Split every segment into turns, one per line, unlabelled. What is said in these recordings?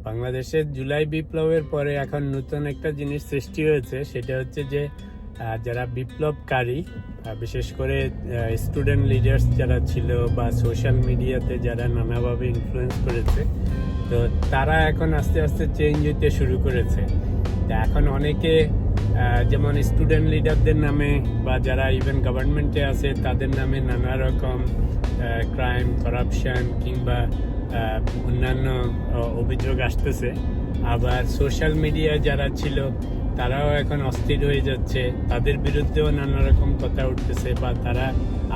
বাংলাদেশের জুলাই বিপ্লবের পরে এখন নতুন একটা জিনিস সৃষ্টি হয়েছে, সেটা হচ্ছে যে যারা বিপ্লবকারী, বিশেষ করে স্টুডেন্ট লিডার্স যারা ছিল বা সোশ্যাল মিডিয়াতে যারা নানাভাবে ইনফ্লুয়েন্স করেছে, তো তারা এখন আস্তে আস্তে চেঞ্জ হতে শুরু করেছে। তো এখন অনেকে যেমন স্টুডেন্ট লিডারদের নামে বা যারা ইভেন গভর্নমেন্টে আছে তাদের নামে নানা রকম ক্রাইম, করাপশন কিংবা অন্যান্য অভিযোগ আসতেছে। আবার সোশ্যাল মিডিয়ায় যারা ছিল তারাও এখন অস্থির হয়ে যাচ্ছে, তাদের বিরুদ্ধেও নানা রকম কথা উঠতেছে, বা তারা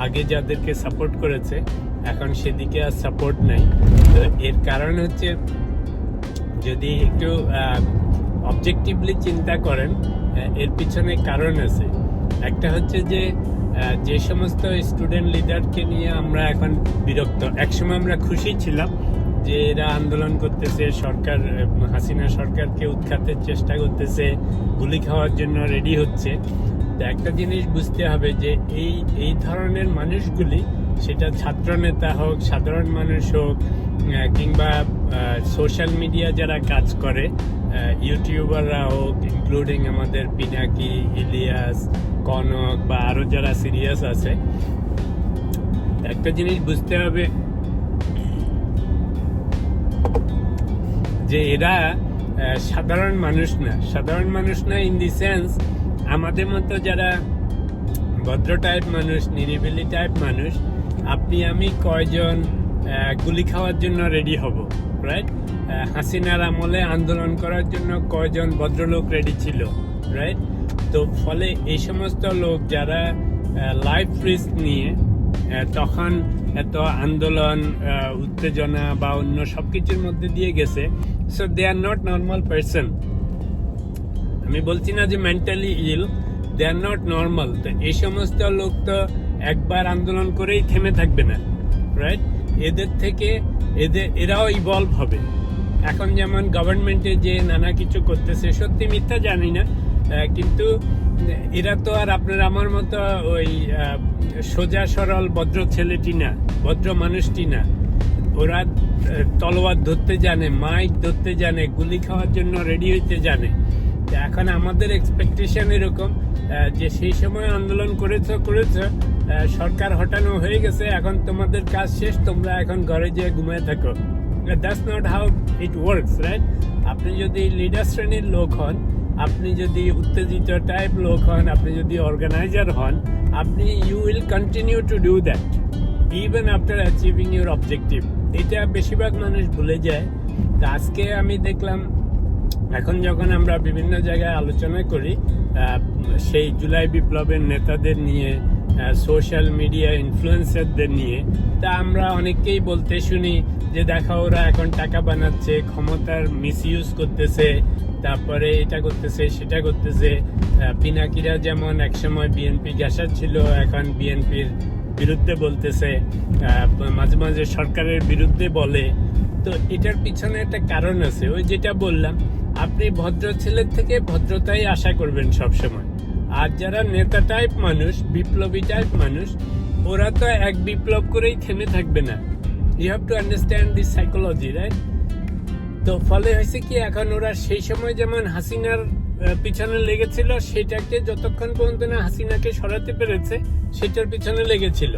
আগে যাদেরকে সাপোর্ট করেছে এখন সেদিকে আর সাপোর্ট নাই। তো এর কারণ হচ্ছে, যদি একটু অবজেক্টিভলি চিন্তা করেন, এর পিছনে কারণ আছে। একটা হচ্ছে যে সমস্ত স্টুডেন্ট লিডারকে নিয়ে আমরা এখন বিরক্ত। একসময় আমরা খুশি ছিলাম যে এরা আন্দোলন করতেছে, সরকার হাসিনা সরকারকে উৎখাতের চেষ্টা করতেছে, গুলি খাওয়ার জন্য রেডি হচ্ছে। তো একটা জিনিস বুঝতে হবে যে এই ধরনের মানুষগুলি, সেটা ছাত্র নেতা হোক, সাধারণ মানুষ হোক, কিংবা সোশ্যাল মিডিয়া যারা কাজ করে, ইউটিউবাররা হোক, ইনক্লুডিং আমাদের পিনাকি, ইলিয়াস, কনক বা আরো যারা সিরিয়াস আছে, একটা জিনিস বুঝতে হবে যে এরা সাধারণ মানুষ না ইন দি সেন্স আমাদের মতো যারা ভদ্র টাইপ মানুষ, নিরিবিলি টাইপ মানুষ, আপনি আমি কয়জন গুলি খাওয়ার জন্য রেডি হব, রাইট? হাসিনার আমলে আন্দোলন করার জন্য কয়জন ভদ্রলোক রেডি ছিল, রাইট? তো ফলে এই সমস্ত লোক যারা লাইফ রিস্ক নিয়ে তখন এত আন্দোলন, উত্তেজনা বা অন্য সবকিছুর মধ্যে দিয়ে গেছে, so they are not normal person. আমি বলছি না যে mentally ill, they are not normal. তো এই সমস্ত লোক তো একবার আন্দোলন করেই থেমে থাকবে না, রাইট? এদের থেকে এরাও ইভলভ হবে। এখন যেমন গভর্নমেন্টে যে নানা কিছু করতেছে, সত্যি মিথ্যা জানি না, কিন্তু এরা তো আর আপনার আমার মতো ওই সোজা সরল ভদ্র ছেলেটি না, ভদ্র মানুষটি না। ওরা তলোয়ার ধরতে জানে, মাইক ধরতে জানে, গুলি খাওয়ার জন্য রেডি হইতে জানে। এখন আমাদের এক্সপেকটেশন এরকম যে সেই সময় আন্দোলন করেছ, সরকার হটানো হয়ে গেছে, এখন তোমাদের কাজ শেষ, তোমরা এখন ঘরে যেয়ে ঘুমিয়ে থাকো। That's not how it works, right? আপনি যদি লিডার শ্রেণীর লোক হন, আপনি যদি উত্তেজিত টাইপ লোক হন, আপনি যদি অর্গানাইজার হন, আপনি you will continue to do that even after achieving your objective. এটা বেশিরভাগ মানুষ ভুলে যায়। তো আজকে আমি দেখলাম, এখন যখন আমরা বিভিন্ন জায়গায় আলোচনা করি সেই জুলাই বিপ্লবের নেতাদের নিয়ে, সোশ্যাল মিডিয়া ইনফ্লুয়েন্সারদের নিয়ে, তা আমরা অনেককেই বলতে শুনি যে দেখা ওরা এখন টাকা বানাচ্ছে, ক্ষমতার মিসইউজ করতেছে, তারপরে এটা করতেছে, সেটা করতেছে। পিনাকিরা যেমন একসময় বিএনপি ঘেঁষা ছিল, এখন বিএনপির বিরুদ্ধে বলতেছে, মাঝে মাঝে সরকারের বিরুদ্ধে বলে। তো এটার পিছনে একটা কারণ আছে, ওই যেটা বললাম, আপনি ভদ্র ছেলের থেকে ভদ্রতাই আশা করবেন সবসময়। আর যারা নেতা টাইপ মানুষ, বিপ্লবী টাইপ মানুষ, ওরা তো এক বিপ্লব করেই থেমে থাকবে না। You have to understand this psychology, right? তো ফলে হয়েছে কি, এখন ওরা সেই সময় যেমন হাসিনার পিছনে লেগেছিল, সেটাকে যতক্ষণ পর্যন্ত না হাসিনাকে সরাতে পেরেছে, সেটার পিছনে লেগেছিল।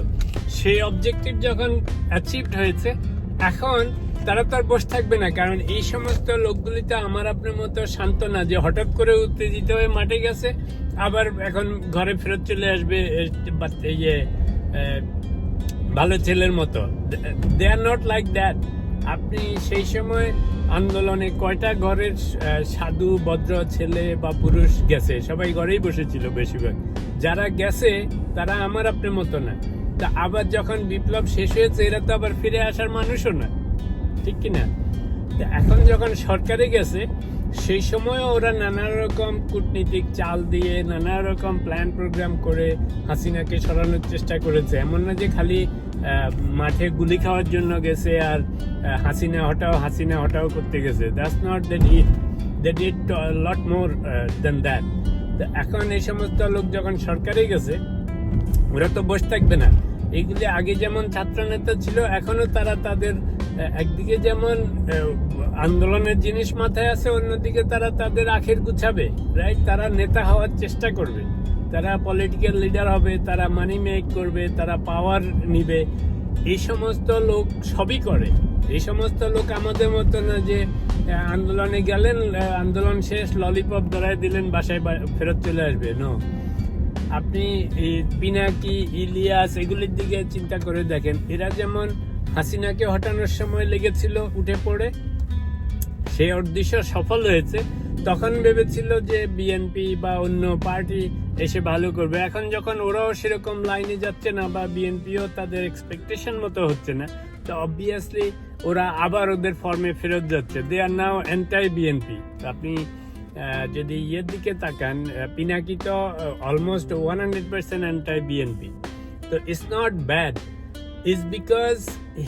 সেই অবজেক্টিভ যখন অ্যাচিভড হয়েছে, এখন তারা তো আর বসে থাকবে না। কারণ এই সমস্ত লোকগুলি তো আমার আপনার মতো শান্ত না, যে হঠাৎ করে উত্তেজিত হয়ে মাঠে গেছে, আবার এখন ঘরে ফেরত চলে আসবে ভালো ছেলের মতো। দে আর নট লাইক দ্যাট। আপনি সেই সময় আন্দোলনে কয়টা ঘরের সাধু ভদ্র ছেলে বা পুরুষ গেছে? সবাই ঘরেই বসেছিল বেশিরভাগ। যারা গেছে তারা আমার আপনার মতো না। তা আবার যখন বিপ্লব শেষ হয়েছে, এরা তো আবার ফিরে আসার মানুষও না, ঠিক কিনা? এখন যখন সরকারে গেছে, সেই সময় ওরা নানা রকম কূটনীতিক চাল দিয়ে, নানা রকম প্ল্যান প্রোগ্রাম করে হাসিনাকে সরানোর চেষ্টা করেছে। এমন না যে খালি মাঠে গুলি খাওয়ার জন্য গেছে আর হাসিনা হটাও করতে গেছে। That's not they did lot more than that. তো এখন এই সমস্ত লোক যখন সরকারে গেছে, ওরা তো বসে থাকবে না। এইগুলি আগে যেমন ছাত্র নেতা ছিল, এখনো তারা তাদের একদিকে যেমন আন্দোলনের জিনিস মাথায় আছে, অন্যদিকে তারা তাদের আখের গুছাবে, রাইট? তারা নেতা হওয়ার চেষ্টা করবে, তারা পলিটিক্যাল লিডার হবে, তারা মানি মেক করবে, তারা পাওয়ার নিবে। এই সমস্ত লোক সবই করে। এই সমস্ত লোক আমাদের মতো না যে আন্দোলনে গেলেন, আন্দোলন শেষ, ললিপপ ধরায় দিলেন, বাসায় ফেরত চলে আসবে। নো, আপনি পিনাকি, ইলিয়াস এগুলির দিকে চিন্তা করে দেখেন। এরা যেমন হাসিনাকে হটানোর সময় লেগেছিল উঠে পড়ে, সেই উদ্দেশ্য সফল হয়েছে। তখন ভেবেছিল যে বিএনপি বা অন্য পার্টি এসে ভালো করবে। এখন যখন ওরাও সেরকম লাইনে যাচ্ছে না বা বিএনপিও তাদের এক্সপেকটেশন মতো হচ্ছে না, তো অবভিয়াসলি ওরা আবার ওদের ফর্মে ফেরত যাচ্ছে। দে আর নাও অ্যান্টাই বিএনপি। আপনি যদি ইয়ের দিকে তাকান, পিনাকি তো অলমোস্ট 100% অ্যান্টাই বিএনপি। তো it's not bad, it's because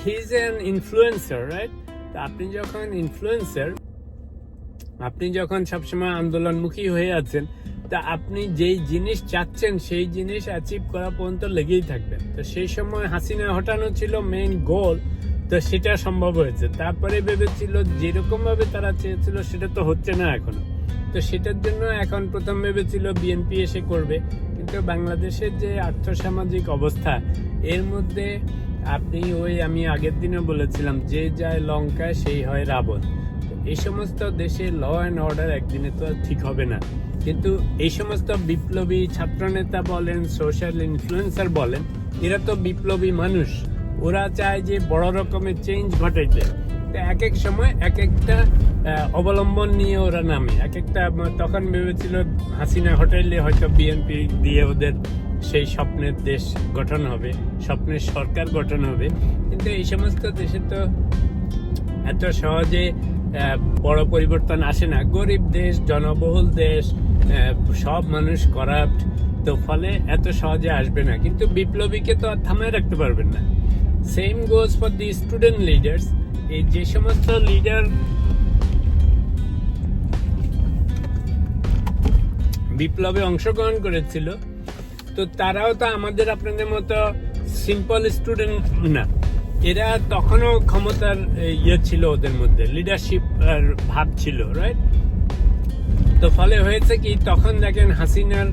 he is an influencer, right? তো আপনি যখন ইনফ্লুয়েন্সার, আপনি যখন সবসময় আন্দোলনমুখী হয়ে আছেন, তা আপনি যেই জিনিস চাচ্ছেন সেই জিনিস অ্যাচিভ করা পর্যন্ত লেগেই থাকবেন। তো সেই সময় হাসিনা হটানো ছিল মেইন গোল, তো সেটা সম্ভব হয়েছে। তারপরে ভেবেছিল যেরকম ভাবে তারা চেয়েছিল সেটা তো হচ্ছে না এখনো, তো সেটার জন্য এখন প্রথম ভেবেছিল বিএনপি এসে করবে। কিন্তু বাংলাদেশের যে আর্থসামাজিক অবস্থা, এর মধ্যে আপনি আমি আগের দিনও বলেছিলাম, যে যায় লঙ্কায় সেই হয় রাবণ। এই সমস্ত দেশে ল অ্যান্ড অর্ডার একদিনে তো ঠিক হবে না। কিন্তু এই সমস্ত বিপ্লবী ছাত্রনেতা বলেন, সোশ্যাল ইনফ্লুয়েন্সার বলেন, এরা তো বিপ্লবী মানুষ। ওরা চায় যে বড় রকমের চেঞ্জ ঘটাইতে। এক এক সময় এক একটা অবলম্বন নিয়ে ওরা নামে। এক একটা তখন ভেবেছিল হাসিনা হটাইলে হয়তো বিএনপি দিয়ে ওদের সেই স্বপ্নের দেশ গঠন হবে, স্বপ্নের সরকার গঠন হবে। কিন্তু এই সমস্ত দেশে তো এত সহজে বড় পরিবর্তন আসে না। গরিব দেশ, জনবহুল দেশ, সব মানুষ করাপ্ট, তো ফলে এত সহজে আসবে না। কিন্তু বিপ্লবীকে তো আর থামায় রাখতে পারবেন না। Same goes for the student leaders. এই যে সমস্ত লিডার বিপ্লবে অংশগ্রহণ করেছিল, তো তারাও তো আমাদের আপনাদের মতো সিম্পল স্টুডেন্ট না। এরা তখনও ক্ষমতার ছিল, ওদের মধ্যে লিডারশিপ ভাব ছিল, রাইট? তো ফলে হয়েছে কি, তখন দেখেন হাসিনার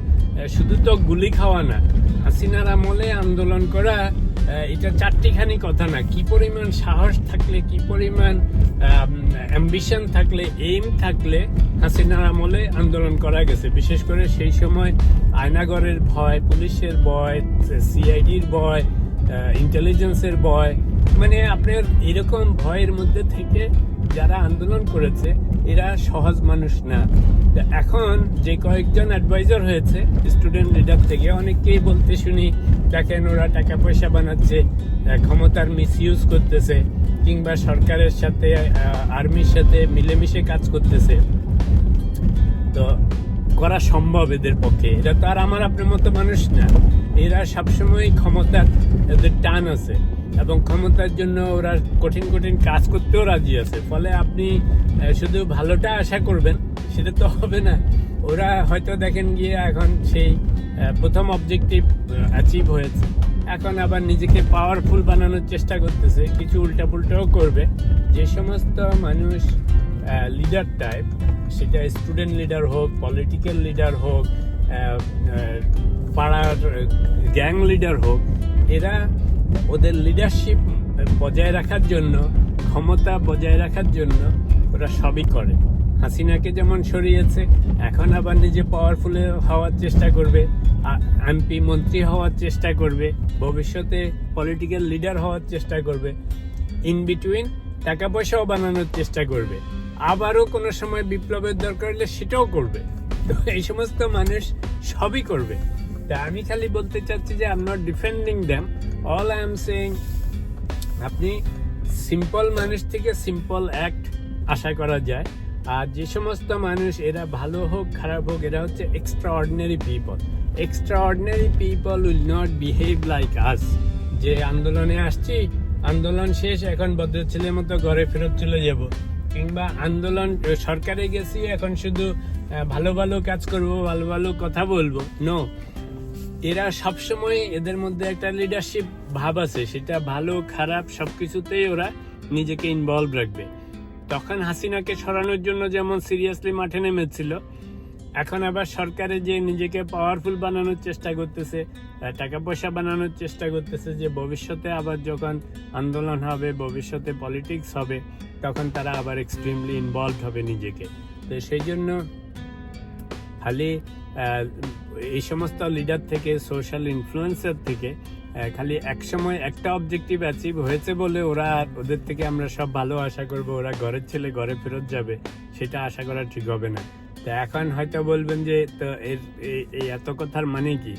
শুধু তো গুলি খাওয়া না, হাসিনার আমলে আন্দোলন করা এটা চারটিখানি কথা না। কি পরিমাণ সাহস থাকলে, কি পরিমাণ অ্যাম্বিশন থাকলে, এইম থাকলে হাসিনার আমলে আন্দোলন করা গেছে। বিশেষ করে সেই সময় আয়নাগরের ভয়, পুলিশের ভয়, সিআইডির ভয়, ইন্টেলিজেন্সের ভয়, মানে আপনার এরকম ভয়ের মধ্যে থেকে যারা আন্দোলন করেছে এরা সহজ মানুষ না। এখন যে কয়েকজন অ্যাডভাইজার হয়েছে স্টুডেন্ট লিডার থেকে, অনেককেই বলতে শুনি, দেখেন ওরা টাকা পয়সা বানাচ্ছে, ক্ষমতার মিসইউজ করতেছে, কিংবা সরকারের সাথে আর্মির সাথে মিলেমিশে কাজ করতেছে। তো করা সম্ভব এদের পক্ষে। এরা তো আর আমার আপনার মতো মানুষ না। এরা সবসময় ক্ষমতার এদের টান আছে এবং ক্ষমতার জন্য ওরা কঠিন কঠিন কাজ করতেও রাজি আছে। ফলে আপনি শুধু ভালোটা আশা করবেন সেটা তো হবে না। ওরা হয়তো দেখেন গিয়ে এখন সেই প্রথম অবজেক্টিভ অ্যাচিভ হয়েছে, এখন আবার নিজেকে পাওয়ারফুল বানানোর চেষ্টা করতেছে, কিছু উল্টাপুল্টাও করবে। যে সমস্ত মানুষ লিডার টাইপ, সেটা স্টুডেন্ট লিডার হোক, পলিটিক্যাল লিডার হোক, পাড়ার গ্যাং লিডার হোক, এরা ওদের লিডারশিপ বজায় রাখার জন্য, ক্ষমতা বজায় রাখার জন্য ওরা সবই করে। হাসিনাকে যেমন সরিয়েছে, এখন আবার নিজে পাওয়ারফুল হওয়ার চেষ্টা করবে, এমপি মন্ত্রী হওয়ার চেষ্টা করবে, ভবিষ্যতে পলিটিক্যাল লিডার হওয়ার চেষ্টা করবে, ইন বিটুইন টাকা পয়সাও বানানোর চেষ্টা করবে, আবারও কোনো সময় বিপ্লবের দরকার হলে সেটাও করবে। তো এই সমস্ত মানুষ সবই করবে। তা আমি খালি বলতে চাচ্ছি যে I am not defending them, all I am saying, আপনি সিম্পল মানুষ থেকে সিম্পল অ্যাক্ট আশা করা যায়। আর যে সমস্ত মানুষ, এরা ভালো হোক খারাপ হোক, এরা হচ্ছে extra ordinary people. Extra ordinary people will not behave like আস, যে আন্দোলনে আসছি, আন্দোলন শেষ, এখন ভদ্র ছেলের মতো ঘরে ফেরত চলে যাব, কিংবা আন্দোলন সরকারে গেছি, এখন শুধু ভালো ভালো কাজ করব, ভালো ভালো কথা বলবো। নো, এরা সবসময়, এদের মধ্যে একটা লিডারশিপ ভাব আছে, সেটা ভালো খারাপ সবকিছুতেই ওরা নিজেকে ইনভলভ রাখবে। তখন হাসিনাকে সরানোর জন্য যেমন সিরিয়াসলি মাঠে নেমেছিল, এখন আবার সরকারে যে নিজেকে পাওয়ারফুল বানানোর চেষ্টা করতেছে, টাকা পয়সা বানানোর চেষ্টা করতেছে, যে ভবিষ্যতে আবার যখন আন্দোলন হবে, ভবিষ্যতে পলিটিক্স হবে, তখন তারা আবার এক্সট্রিমলি ইনভলভ হবে নিজেকে। তো সেই জন্য খালি এই সমস্ত লিডার থেকে, সোশ্যাল ইনফ্লুয়েন্সার থেকে খালি একসময় একটা অবজেক্টিভ অ্যাচিভ হয়েছে বলে ওদের থেকে আমরা সব ভালো আশা করব, ওরা ঘরের ছেলে ঘরে ফেরত যাবে, সেটা আশা করা ঠিক হবে না। তো এখন হয়তো বলবেন যে তো এই এত কথার মানে কি?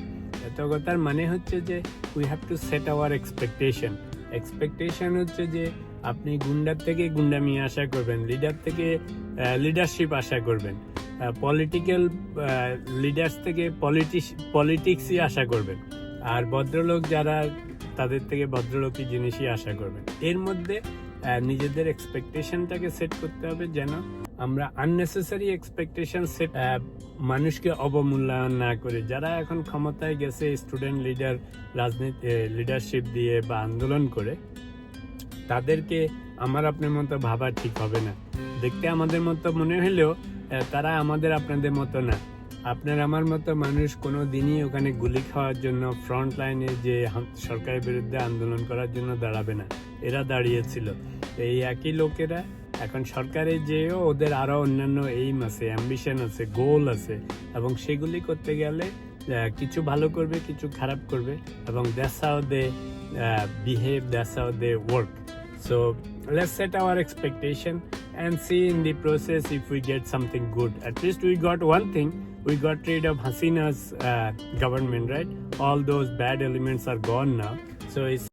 এত কথার মানে হচ্ছে যে we have to set our expectation হচ্ছে যে আপনি গুন্ডার থেকে গুন্ডামি আশা করবেন, লিডার থেকে লিডারশিপ আশা করবেন, পলিটিক্যাল লিডার্স থেকে পলিটিক্সই আশা করবেন, আর ভদ্রলোক যারা তাদের থেকে ভদ্রলোকী জিনিসই আশা করবেন। এর মধ্যে নিজেদের এক্সপেকটেশনটাকে সেট করতে হবে, যেন আমরা আননেসেসারি এক্সপেকটেশন সেট মানুষকে অবমূল্যায়ন না করে। যারা এখন ক্ষমতায় গেছে স্টুডেন্ট লিডার, রাজনীতি লিডারশিপ দিয়ে বা আন্দোলন করে, তাদেরকে আমার আপনার মতো ভাবা ঠিক হবে না। দেখতে আমাদের মতো মনে হলেও তারা আমাদের আপনাদের মতো না। আপনার আমার মতো মানুষ কোনো দিনই ওখানে গুলি খাওয়ার জন্য ফ্রন্ট লাইনে যে সরকারের বিরুদ্ধে আন্দোলন করার জন্য দাঁড়াবে না। এরা দাঁড়িয়েছিল। এই একই লোকেরা এখন সরকারে যেও ওদের আরো অন্যান্য এইম আছে, অ্যাম্বিশন আছে, গোল আছে, এবং সেগুলি করতে গেলে কিছু ভালো করবে, কিছু খারাপ করবে, এবং that's how they behave, that's how they work. So let's set our expectation and see in the process if we get something good. At least we got one thing. We got rid of Hasina's government, right? All those bad elements are gone now. So it's